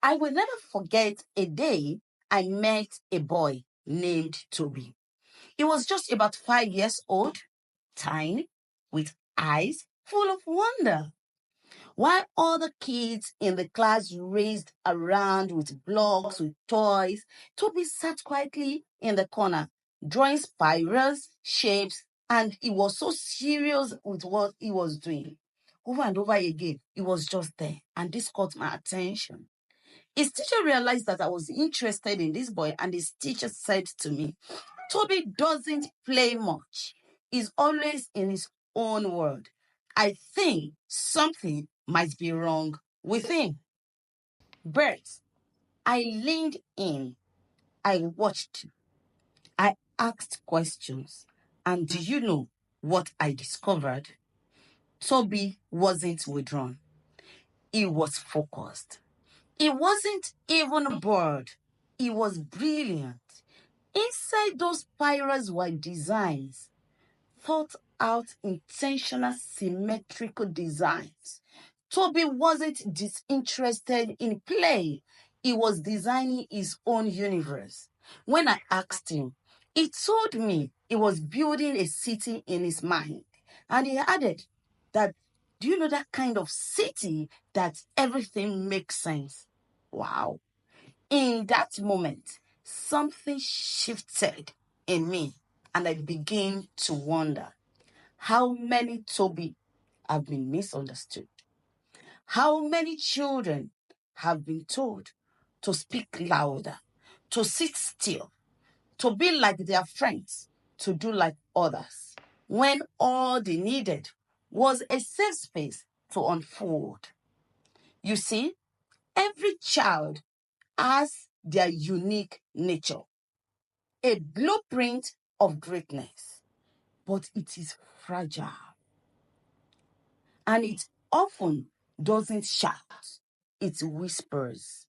I will never forget a day I met a boy named Toby. He was just about 5 years old, tiny, with eyes full of wonder. While other kids in the class raced around with blocks, with toys, Toby sat quietly in the corner, drawing spirals, shapes, and he was so serious with what he was doing. Over and over again, he was just there, and this caught my attention. His teacher realized that I was interested in this boy, and his teacher said to me, Toby doesn't play much. He's always in his own world. I think something might be wrong with him. Bert, I leaned in. I watched. I asked questions. And do you know what I discovered? Toby wasn't withdrawn. He was focused. He wasn't even bored. He was brilliant. Inside those spirals were designs, thought out, intentional, symmetrical designs. Toby wasn't disinterested in play. He was designing his own universe. When I asked him, he told me he was building a city in his mind. And he added that, do you know that kind of city that everything makes sense? Wow. In that moment, something shifted in me, and I began to wonder how many Toby have been misunderstood. How many children have been told to speak louder, to sit still, to be like their friends, to do like others, when all they needed was a safe space to unfold. You see, every child has their unique nature, a blueprint of greatness, but it is fragile and it often doesn't shout, it whispers.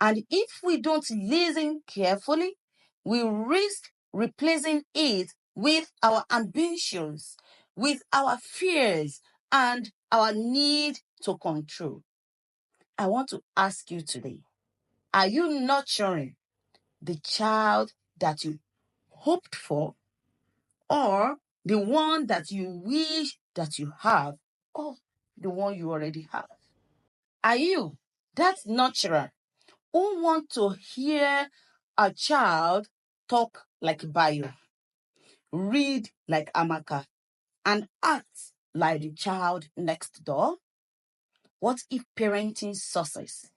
And if we don't listen carefully, we risk replacing it with our ambitions, with our fears, and our need to control. I want to ask you today, are you nurturing the child that you hoped for, or the one that you wish that you have, or the one you already have? Are you that nurturer who want to hear a child talk like Bayo, read like Amaka, and act like the child next door? What if parenting success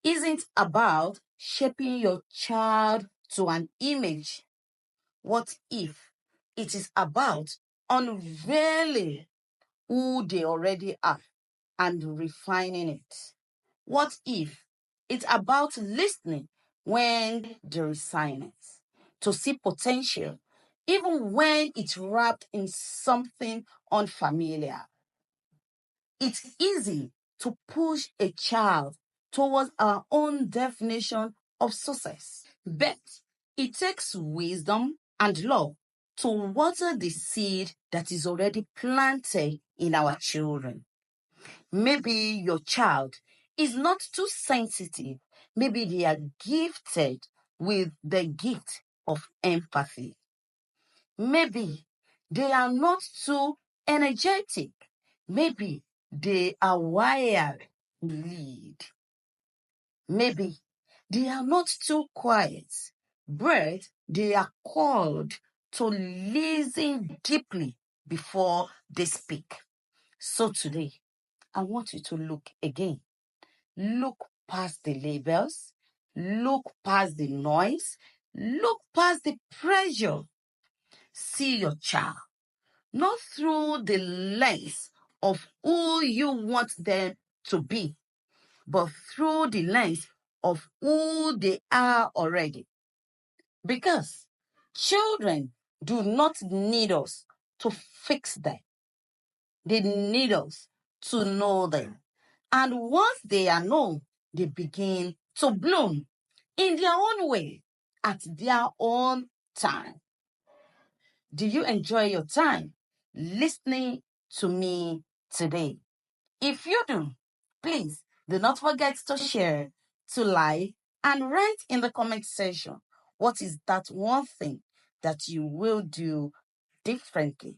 isn't about shaping your child to an image? What if it is about unveiling who they already are and refining it? What if it's about listening when there is silence, to see potential, even when it's wrapped in something unfamiliar? It's easy to push a child towards our own definition of success, but it takes wisdom and love to water the seed that is already planted in our children. Maybe your child is not too sensitive. Maybe they are gifted with the gift of empathy. Maybe they are not too energetic. Maybe they are wired to lead. Maybe they are not too quiet, but they are called to listen deeply before they speak. So today, I want you to look again. Look past the labels, look past the noise, look past the pressure. See your child, not through the lens of who you want them to be, but through the lens of who they are already. Because children do not need us to fix them, they need us to know them. And once they are known, they begin to bloom in their own way, at their own time. Do you enjoy your time listening to me today? If you do, please do not forget to share to like and write in the comment section what is that one thing that you will do differently